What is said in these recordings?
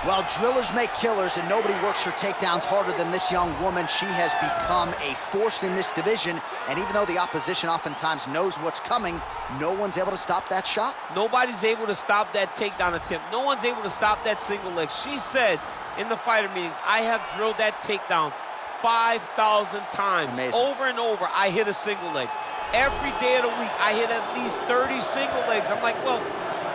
Well, drillers make killers, and nobody works her takedowns harder than this young woman. She has become a force in this division, and even though the opposition oftentimes knows what's coming, no one's able to stop that shot. Nobody's able to stop that takedown attempt. No one's able to stop that single leg. She said in the fighter meetings, I have drilled that takedown 5,000 times. Amazing. Over and over, I hit a single leg. Every day of the week, I hit at least 30 single legs. I'm like, well,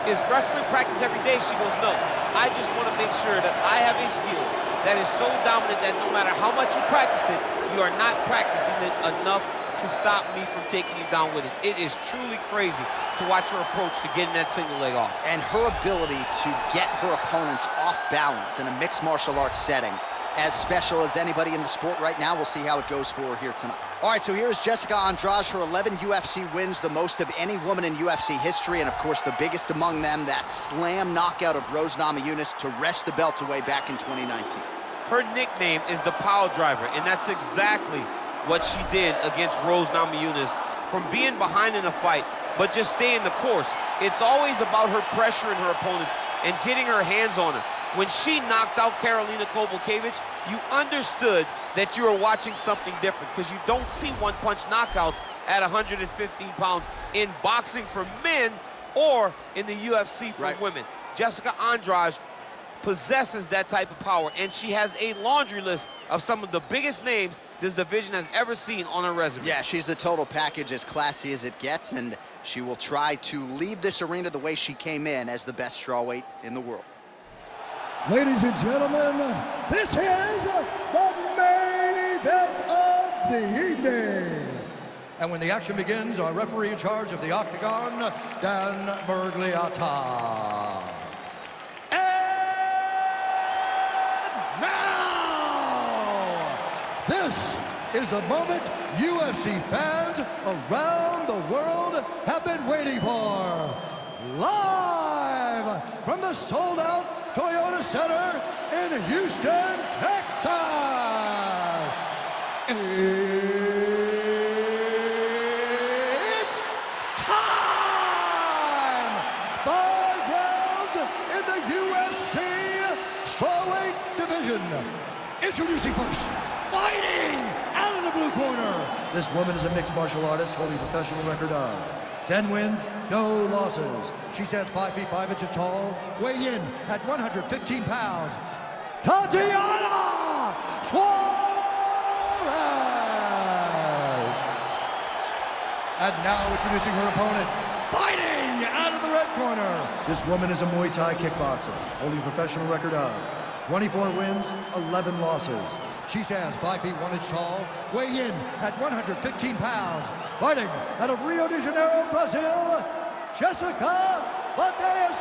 is wrestling practice every day? She goes, no. I just want to make sure that I have a skill that is so dominant that no matter how much you practice it, you are not practicing it enough to stop me from taking you down with it. It is truly crazy to watch her approach to getting that single leg off. And her ability to get her opponents off balance in a mixed martial arts setting, as special as anybody in the sport right now. We'll see how it goes for her here tonight. All right, so here's Jessica Andrade, her 11 UFC wins, the most of any woman in UFC history, and of course the biggest among them, that slam knockout of Rose Namajunas to wrest the belt away back in 2019. Her nickname is the Pile Driver, and that's exactly what she did against Rose Namajunas, from being behind in a fight, but just staying the course. It's always about her pressuring her opponents and getting her hands on her. When she knocked out Karolina Kowalkiewicz, you understood that you were watching something different, because you don't see one-punch knockouts at 115 pounds in boxing for men or in the UFC for women. Jessica Andrade possesses that type of power, and she has a laundry list of some of the biggest names this division has ever seen on her resume. Yeah, she's the total package, as classy as it gets, and she will try to leave this arena the way she came in, as the best strawweight in the world. Ladies and gentlemen, this is the main event of the evening. And when the action begins, our referee in charge of the Octagon, Dan Bergliata. And now, this is the moment UFC fans around the world have been waiting for. Live from the sold-out Toyota Center in Houston, Texas. It's time! 5 rounds in the UFC strawweight division. Introducing first, fighting out of the blue corner. This woman is a mixed martial artist holding a professional record of 10 wins, no losses. She stands 5 feet 5 inches tall, weigh in at 115 pounds. Tatiana Suarez! And now introducing her opponent, fighting out of the red corner. This woman is a Muay Thai kickboxer, holding a professional record of 24 wins, 11 losses. She stands 5 feet 1 inch tall, weigh in at 115 pounds. Fighting out of Rio de Janeiro, Brazil, Jessica Andrade.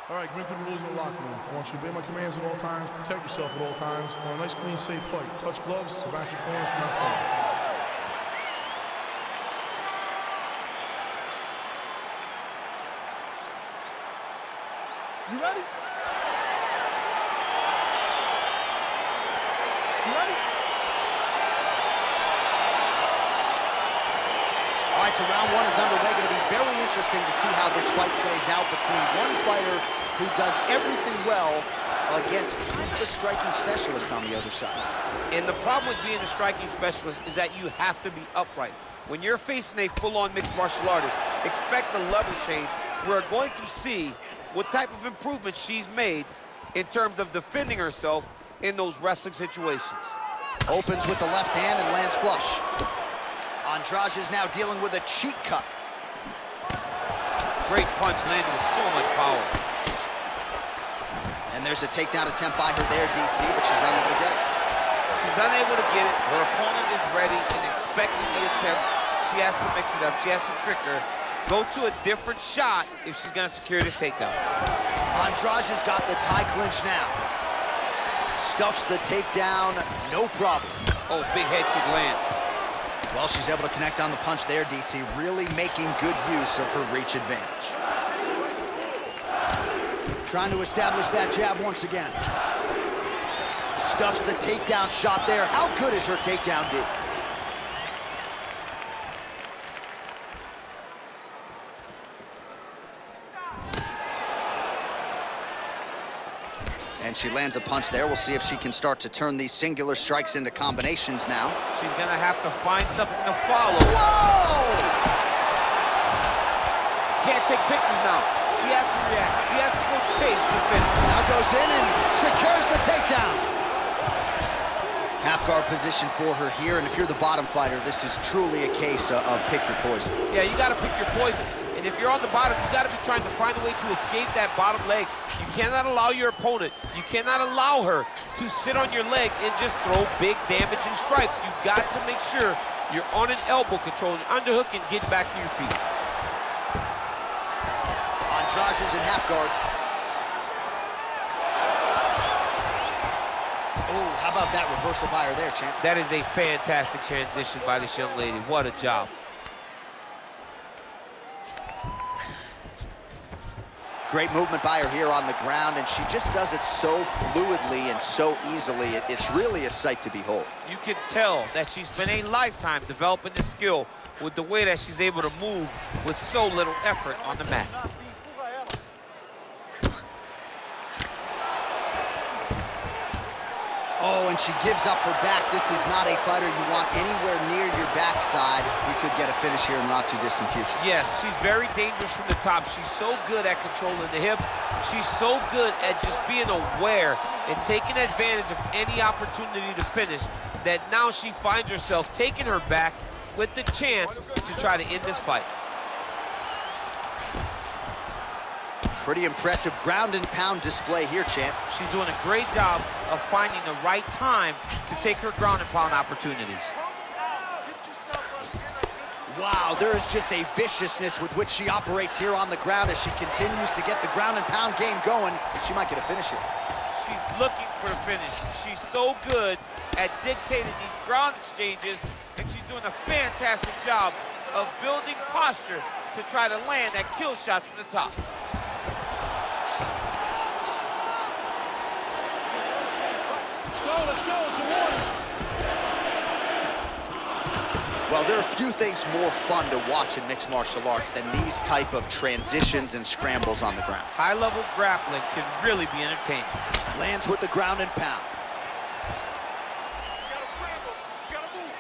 All right, coming through the rules in the locker room. I want you to obey my commands at all times, protect yourself at all times. I want a nice, clean, safe fight. Touch gloves, back your corners, come out front. You ready? You ready? All right, so round one is underway. Going to be very interesting to see how this fight plays out between one fighter who does everything well against kind of a striking specialist on the other side. And the problem with being a striking specialist is that you have to be upright. When you're facing a full-on mixed martial artist, expect the level change. We're going to see what type of improvement she's made in terms of defending herself in those wrestling situations. Opens with the left hand and lands flush. Andrade is now dealing with a cheek cut. Great punch landed with so much power. And there's a takedown attempt by her there, DC, but she's unable to get it. She's unable to get it. Her opponent is ready and expecting the attempts. She has to mix it up. She has to trick her. Go to a different shot if she's going to secure this takedown. Andrade has got the tie clinch now. Stuffs the takedown, no problem. Oh, big head kick lands. Well, she's able to connect on the punch there, DC, really making good use of her reach advantage. Trying to establish that jab once again. Stuffs the takedown shot there. How good is her takedown D? And she lands a punch there. We'll see if she can start to turn these singular strikes into combinations now. She's gonna have to find something to follow. Whoa! Can't take pictures now. She has to react. She has to go chase the finish. Now goes in and secures the takedown. Half guard position for her here, and if you're the bottom fighter, this is truly a case of pick your poison. Yeah, you gotta pick your poison. And if you're on the bottom, you gotta be trying to find a way to escape that bottom leg. You cannot allow your opponent, you cannot allow her to sit on your leg and just throw big damaging strikes. You got to make sure you're on an elbow control, an underhook, and get back to your feet. Andrade is in half guard. Oh, how about that reversal by her there, champ? That is a fantastic transition by this young lady. What a job. Great movement by her here on the ground, and she just does it so fluidly and so easily. It's really a sight to behold. You can tell that she's spent a lifetime developing this skill with the way that she's able to move with so little effort on the mat. Oh, and she gives up her back. This is not a fighter you want anywhere near your backside. We could get a finish here in the not-too-distant future. Yes, she's very dangerous from the top. She's so good at controlling the hips. She's so good at just being aware and taking advantage of any opportunity to finish that now she finds herself taking her back with the chance to try to end this fight. Pretty impressive ground and pound display here, champ. She's doing a great job of finding the right time to take her ground and pound opportunities. Wow, there is just a viciousness with which she operates here on the ground as she continues to get the ground and pound game going. She might get a finish here. She's looking for a finish. She's so good at dictating these ground exchanges, and she's doing a fantastic job of building posture to try to land that kill shot from the top. Let's go, it's a warning. Well, there are few things more fun to watch in mixed martial arts than these type of transitions and scrambles on the ground. High-level grappling can really be entertaining. Lands with the ground and pound. You gotta scramble. You gotta move.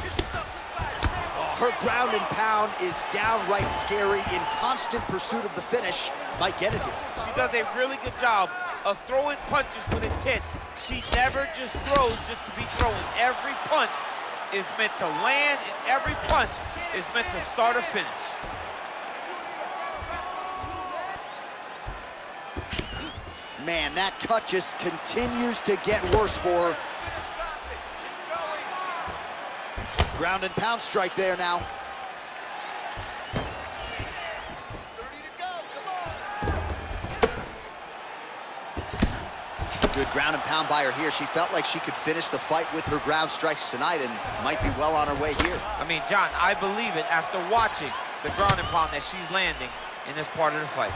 Get yourself to the side. Scramble. Oh, her ground and pound is downright scary, in constant pursuit of the finish. Might get it here. She does a really good job of throwing punches with intent. She never just throws just to be throwing. Every punch is meant to land, and every punch is meant to start a finish. Man, that cut just continues to get worse for her. Ground and pound strike there now. Good ground and pound by her here. She felt like she could finish the fight with her ground strikes tonight and might be well on her way here. I mean, John, I believe it after watching the ground and pound that she's landing in this part of the fight.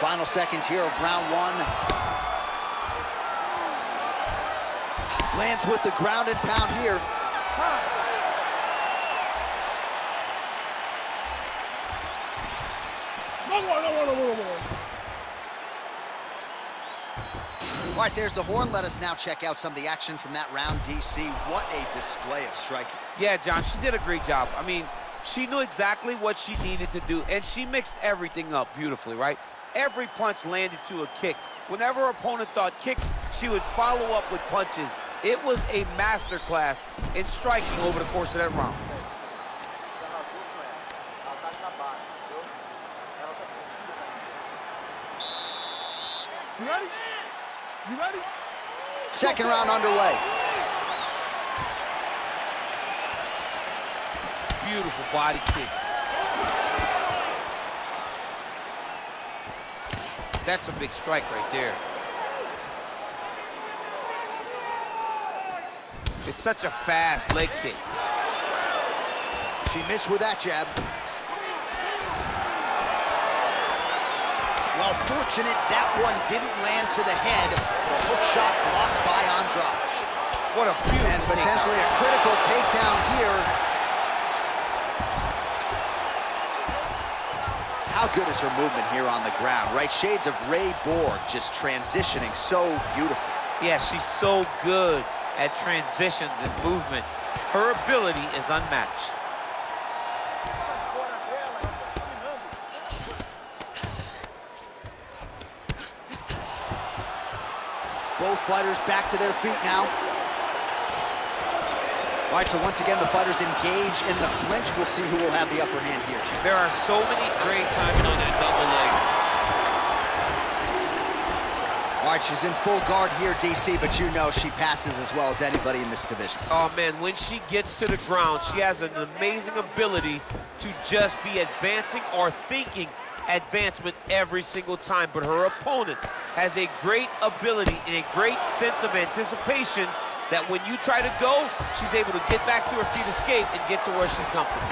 Final seconds here of round one. Lands with the ground and pound here. All right, there's the horn. Let us now check out some of the action from that round, DC. What a display of striking. Yeah, John, she did a great job. I mean, she knew exactly what she needed to do, and she mixed everything up beautifully, right? Every punch landed to a kick. Whenever her opponent thought kicks, she would follow up with punches. It was a masterclass in striking over the course of that round. You ready? You ready? Second round underway. Beautiful body kick. That's a big strike right there. It's such a fast leg kick. She missed with that jab. Well, fortunate that one didn't land to the head. The hook shot blocked by Andrade. What a beautiful and potentially takedown. A critical takedown here. How good is her movement here on the ground, right? Shades of Ray Borg, just transitioning so beautifully. Yeah, she's so good at transitions and movement. Her ability is unmatched. Both fighters back to their feet now. All right, so once again, the fighters engage in the clinch. We'll see who will have the upper hand here. There are so many great timing on that double leg. All right, she's in full guard here, DC, but you know she passes as well as anybody in this division. Oh, man, when she gets to the ground, she has an amazing ability to just be advancing or thinking advancement every single time. But her opponent has a great ability and a great sense of anticipation that when you try to go, she's able to get back to her feet, escape, and get to where she's comfortable.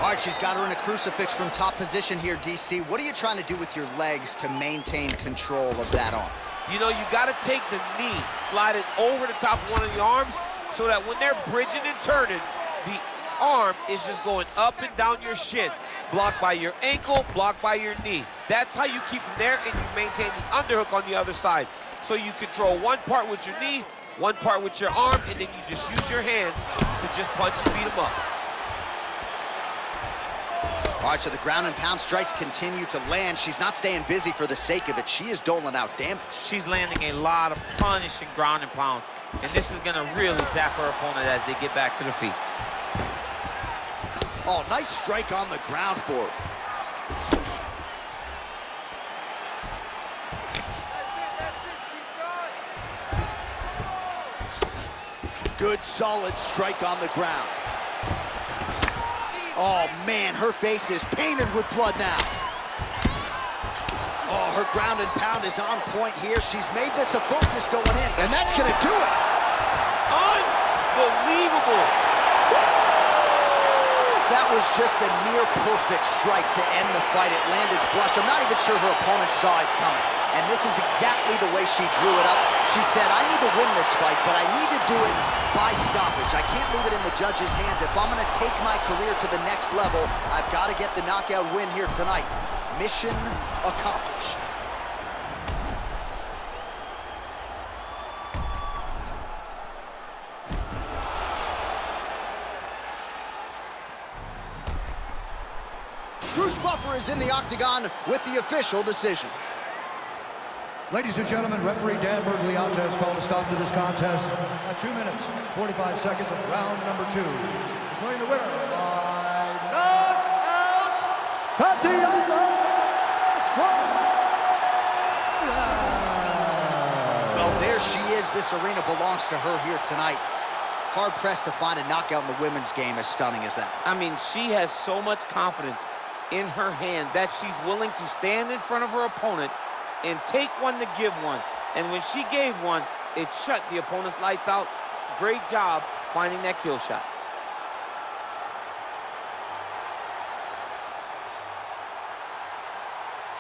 All right, she's got her in a crucifix from top position here, DC. What are you trying to do with your legs to maintain control of that arm? You know, you got to take the knee, slide it over the top of one of the arms so that when they're bridging and turning, the arm is just going up and down your shin, blocked by your ankle, blocked by your knee. That's how you keep them there, and you maintain the underhook on the other side. So you control one part with your knee, one part with your arm, and then you just use your hands to just punch and beat them up. All right, so the ground and pound strikes continue to land. She's not staying busy for the sake of it. She is doling out damage. She's landing a lot of punishing ground and pound, and this is going to really zap her opponent as they get back to the feet. Oh, nice strike on the ground for her. Good, solid strike on the ground. Oh, man, her face is painted with blood now. Oh, her ground and pound is on point here. She's made this a focus going in, and that's going to do it. Unbelievable. That was just a near-perfect strike to end the fight. It landed flush. I'm not even sure her opponent saw it coming. And this is exactly the way she drew it up. She said, I need to win this fight, but I need to do it by stoppage. I can't leave it in the judge's hands. If I'm going to take my career to the next level, I've got to get the knockout win here tonight. Mission accomplished. Bruce Buffer is in the octagon with the official decision. Ladies and gentlemen, referee Dan Bergliata has called a stop to this contest at 2 minutes, 45 seconds of round number 2. Declaring the winner by knockout, Tatiana Suarez. Well, there she is. This arena belongs to her here tonight. Hard-pressed to find a knockout in the women's game as stunning as that. I mean, she has so much confidence in her hand that she's willing to stand in front of her opponent and take one to give one. And when she gave one, it shut the opponent's lights out. Great job finding that kill shot.